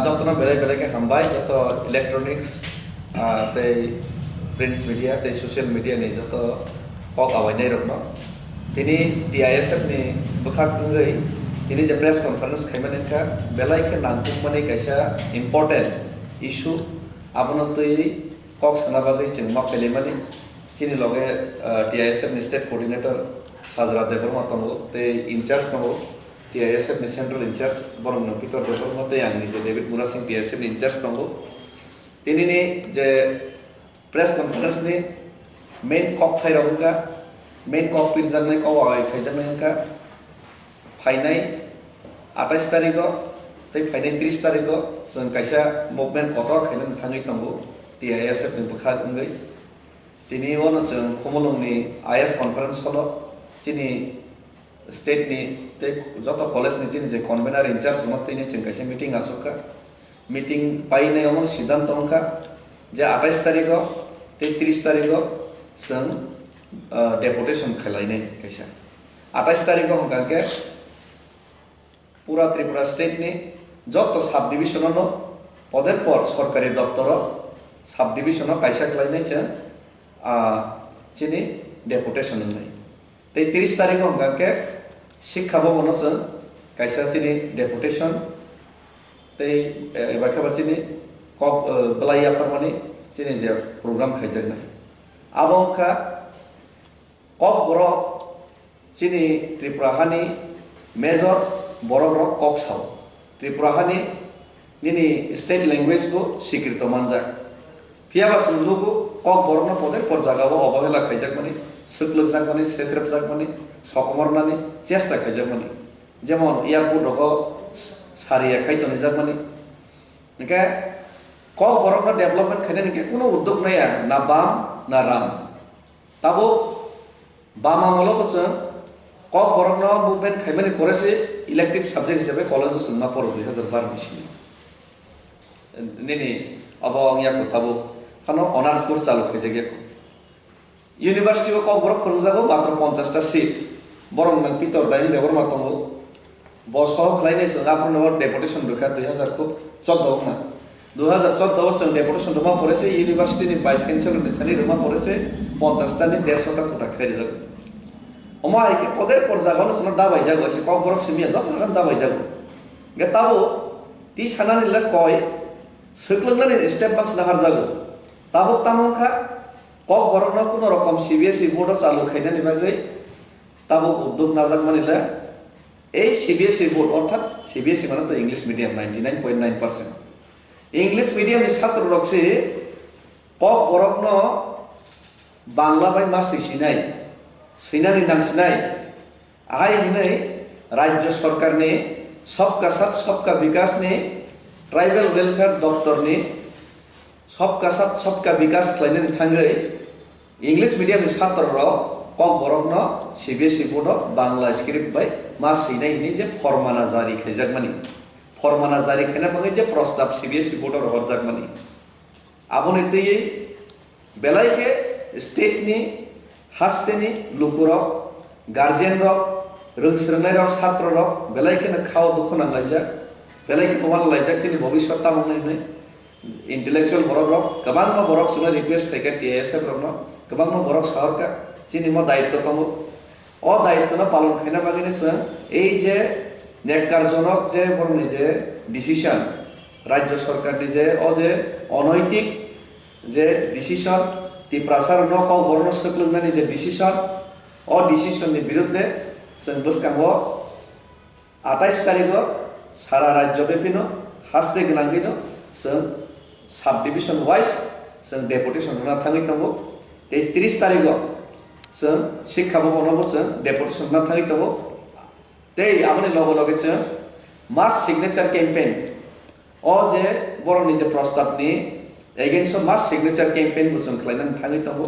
যতনা বেলাই বেলাইকে হামবাই যত ইলেকট্রনিক্স তৈ প্রিন্টস মিডিয়া তৈ সোশ্যাল মিডিয়া नि যত cock আওয়াইनायरok no tini TISF ni bwkhakngwi tini je press conference khaimani kha belaike nangtungmani kaisa important issue abono tui kok sanabagwi ching ma pelimani chini loge TISF ni state coordinator sajra deborma tongo tei incharge tongo TISF ni central incharge borong Kotor deborma tei angni je David Mura Singh TISF ni incharge tongo tini ni je press conference ni main kok thairongka main kok pirjanai ko ai khaijanai ka phainai 28 tarikho tei phainai 30 tarikho जों kaisa movement kotor khainan thangai tongo TISF ni bwkhakngwi tini ono जों khomolongni IS conference holo chini state ni tei joto college ni chini je convener in charge mo tini जों kaisa meeting asuka meeting painai omo siddhant ongkha je 28 tarikho tei 30 tarikho जों deputation खैलायनाय कैसा 28 तारिख हमकाके पूरा Tripura state नि जत sub division no पदेर पर सरकारी दप्तर sub division कैसा खैलायनाय छ चिनि डेपुटेशन नै तै 30 तारिख हमकाके शिक्षा भवन जों कैसा चिनि डेपुटेशन तै एबाखा चिनि कक बलाया फरमानि चिनि जे programme खैजनाय आबंखा kok borok chini Tripura hani major borok rok kok sao Tripura hani nini state language ko sikrito manjak phiaba sulugo kok borok no poder por jaga bo obahela khaijak mani sukluk jak mani sesrep jak mani sokomornani chesta khaijak mani jemon airport roko saria khaitoni jak mani nike kok borok no development khainani ke kono uddog naya na bam na ram tabo बामा मलो बस कक बरक न movement खाइमानि परेसे elective subject हिसाबै college जोंना पर 2012 मिसिनि नेनि अब अंगिया खताबो खानो अनार्स कोर्स चालू खाइजागे यूनिवर्सिटी को कक बरक फोरोंजागो मात्र 50 टा सीट बरं नों पितर दाइन देबर मातंगो बसखौ खलायनाय जों आपनो डेपुटेशन रखा 2014 ना 2014 जों डेपुटेशन रमा परेसे यूनिवर्सिटी नि वाइस चांसलर नि थानि रमा परेसे 50 टा नि 150 टा कोटा खाइजागो अमा एके पदेर पर जागानो सना दाबाय जागो एसे कक बरक सिमिया जत जागान दाबाय जागो गे ताबो ति सानानि ल कय सोख्लोंनानै स्टेप बाक्स नाहार जागो ताबो तामंखा कक बरक न कुनो रकम CBSE बोर्ड चालू खाइनानि बागै ताबो उद्योग नाजाक मानिला ए CBSE बोर्ड अर्थात CBSE माने त इंग्लिश मीडियम 99.9% इंग्लिश मीडियम नि छात्र रकसे कक बरक न बांला बाय मा सैसिनाय सैनानि नांसिनाय आहाय हिनै राज्य सरकार ने सबका साथ सबका विकास ने ट्राइबल वेलफेयर दफ्तर ने सबका साथ सबका विकास खलायनानै थांगै इंग्लिश मीडियम नि छात्र रक कक बरक न CBSE board Bangla script bye मा सैनाय नि जे फरमाना जारी खाइजाक मानि फरमाना जारी खाइना बागै जे प्रस्ताव CBSE बोर्ड हरजाक मानि आबोनि तै बेलायके स्टेट नि Haste ni lukurok guardian rok rongsrngnai rok chhatro rok belaike na khao dukho nanglaijak belaike tomal laijak chini bhobishot tamongnai nei intellectual borok rok kabangma borok suna request thaika TISF rok no kabangma borok saharka chini mo daitto tongo o daitto na palon khaina bagini sa ei je nekkarjonok je borni je decision rajyo sarkar ni je o je onoitik je decision ती प्रसार न कक बरन सोख्लोंनानै जे decision अ decision नि बिरुद्धे जों बस्कांगो 28 तारिखो सारा राज्य बेपिनो हास्ते गनांगिनो जों सब डिविजन वाइज जों डेपुटेशन होना थाङै दंगो 30 तारिखो जों शिक्षा भवनाव जों डेपुटेशन होना थाङै दंगो तै आबनि लगे लगे जों मास सिग्नेचार कैम्पेन अ जे बरनि जे प्रस्तावनि against mass signature campaign busung khalainani thangai tongo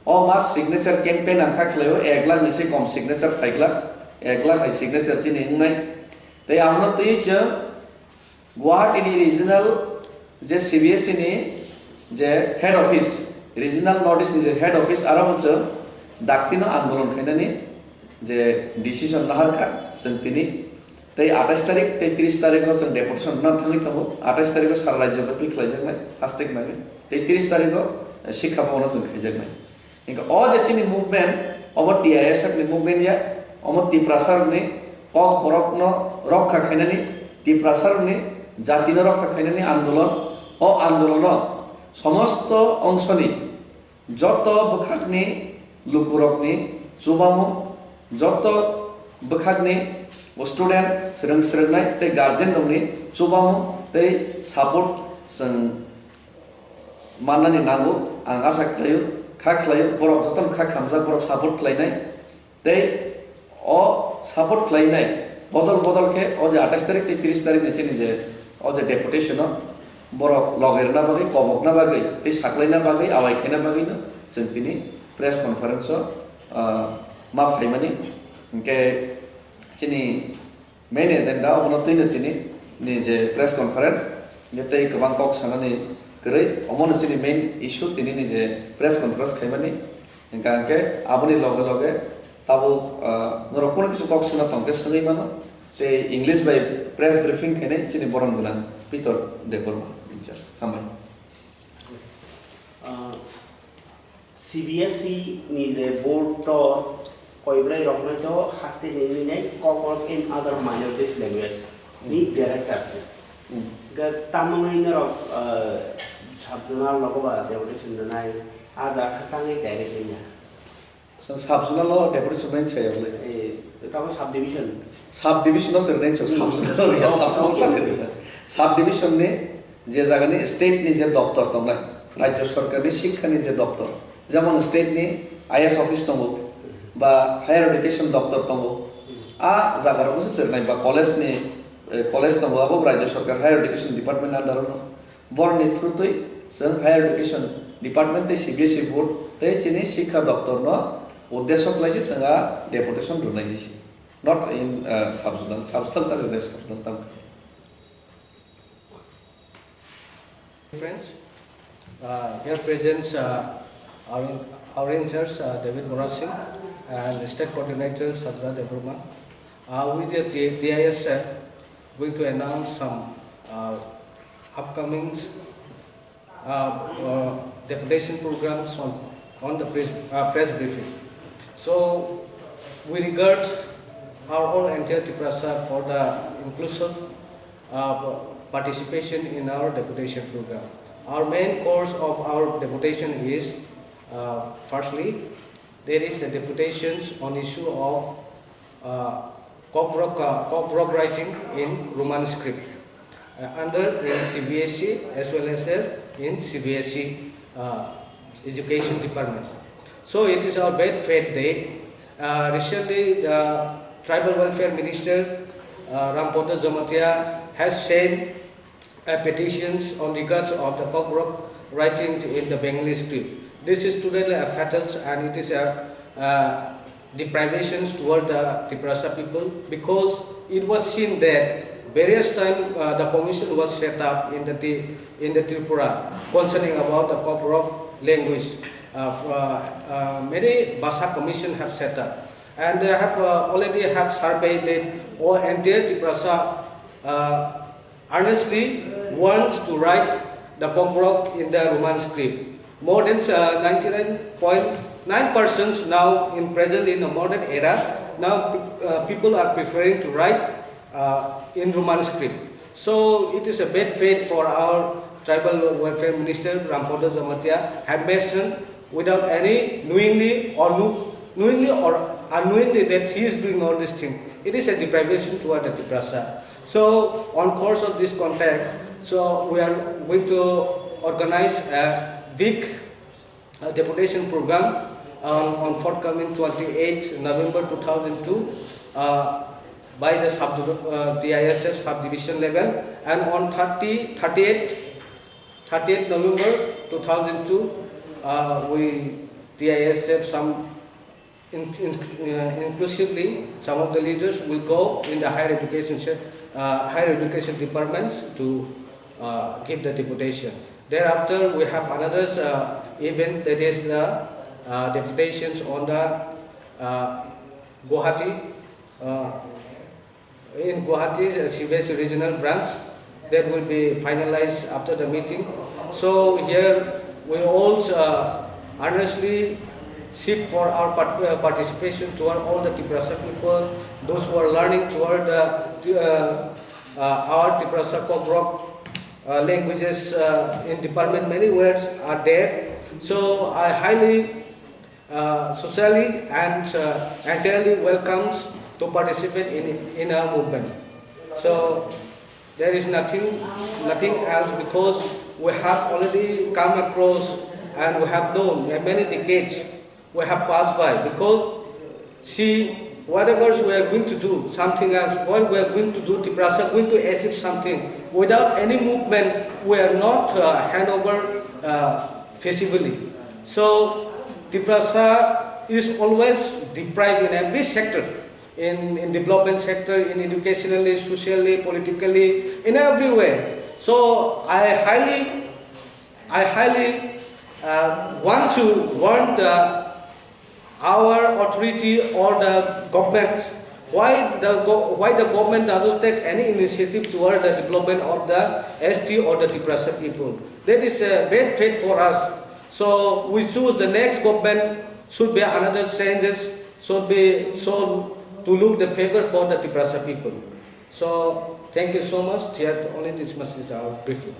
o mass signature campaign angkha khlaio 1 lakh ni se kom signature 5 lakh 1 lakh hai signature chini ngai tai amno tei je Guwahati ni regional je CBSE ni je head office regional notice ni je head office arabo je daktino andolon khainani je decision naharka जों तिनी tei 28 tarik tei 30 tarik जों deputation ना थांनि तंगो 28 तारिख सारा राज्यव्यापी खलायजानाय हास्ते खनाय tei 30 तारिख शिक्षा भवन जों खैजानाय इनका अ जेचिनि मुभमेन्ट अब TISF नि मुभमेन्ट या अम तिप्रासार नि कक बरकनो रक्षा खैनानि तिप्रासार नि जातिनो रक्षा खैनानि आन्दोलन अ आन्दोलन समस्त अंशनि जत बखागनि लुकुरकनि चुबामु जत बखागनि स्टूडेंट स्रोंनाय ते गार्जेन दंनि चुबामु ते सपोर्ट जों माननानै नांगौ आं आसा खालायो खा खालायो बरक जतन खा खामजा बरक सपोर्ट खालायनाय ते अ सपोर्ट खालायनाय बदल के अ जे 28 तारिख ते 30 तारिख नि जे अ जे डेपुटेशन बरक लगेरना बागै कबकना बागै ते साख्लायना बागै आवायखायना बागैनो जों दिनै प्रेस कन्फारेन्स मा फायमानि इनके Chini main agenda of Notina Chini, Nije press conference, Yete Kabang Kok Sanani Gray, Omon Chini main issue, Tini is press conference Kamani, and Kanke, Abani Loge, Tabu Norok Koksana Tongkhe Sanimano, the English by press briefing Kene, Chini Borangula, Peter de Burma, in just Hamai. CBSE is a board tour. Khwlaikha Haste Kotor in other minorities language. Ni directors. Tamangnairok Sabzunal Lokoba deputation Nuknai Ada Khwtangi direction. So Sabzunal deputation mention the subdivision. Subdivision of certain subdivision. Subdivision ne Jezagani state ni je doctor Tongdi. Rajya Sarkar ni Shikha ni je doctor. Jamon state ni IS office Tongo. বা higher education দপ্তর তঙ্গো আ জাগার বসে সেরনাই বা college তঙ্গো আবো রাজ্য সরকার higher education department আন্ডারনো বড় নেতৃত্বই जों हायर एडुकेशन डिपार्टमेंट ते CBSE बोर्ड ते चिनि शिक्षा दप्तर न उद्देश्य खलायसि जोंहा डेपुटेशन रुनायसि नट इन सबजोनल सबजोनल ताम Friends, here presents our in-charge David Morasing and state coordinators Sajra Debruma. With the TISF, going to announce some upcoming deputation programs on the press briefing. So we regard our whole entire Tiprasa for the inclusive participation in our deputation program. Our main course of our deputation is firstly, there is the deputations on issue of Kotor writing in Roman script under in TBSE as well as in CBSE education department. So it is our bad fate day. Recently, the Tribal Welfare Minister Rampoda Zomatia has sent petitions on regards of the Kotor writings in the Bengali script. This is totally a fatal and it is a deprivations toward the Tiprasa people because it was seen that various times the commission was set up in the Tripura concerning about the Kotor language. Many Basa commission have set up and they have already have surveyed that all entire Tiprasa earnestly wants to write the Kotor in the Roman script. More than 99.9% now in present in the modern era, now people are preferring to write in Roman script. So it is a bad fate for our Tribal Welfare Minister Rampoda Zomatia have mentioned without any knowingly or unknowingly that he is doing all this thing. It is a deprivation toward the Tiprasa. So on course of this context, so we are going to organize a big deputation program on forthcoming 28 November 2002 by the TISF subdivision level, and on 38 November 2002 we TISF some inclusively some of the leaders will go in the higher education departments to give the deputation. Thereafter, we have another event that is the deputations on the Guwahati in Guwahati, CBSE regional branch, that will be finalized after the meeting. So here we also earnestly seek for our participation toward all the Tiprasa people, those who are learning toward our Tiprasa Kobrok languages in department. Many words are there. So I highly, socially and entirely welcomes to participate in our movement. So there is nothing else, because we have already come across and we have known many decades we have passed by. Because see, whatever we are going to do, something else, what we are going to do, Tiprasa going to achieve something, without any movement, we are not hand over feasibly. So Tiprasa is always deprived in every sector, in development sector, in educationally, socially, politically, in everywhere. So I highly want to warn our authority or the government, why the government doesn't take any initiative toward the development of the ST or the Tiprasa people. That is a bad fate for us. So we choose the next government should be another changes, should be so to look the favor for the Tiprasa people. So thank you so much. Here only this much is our briefing.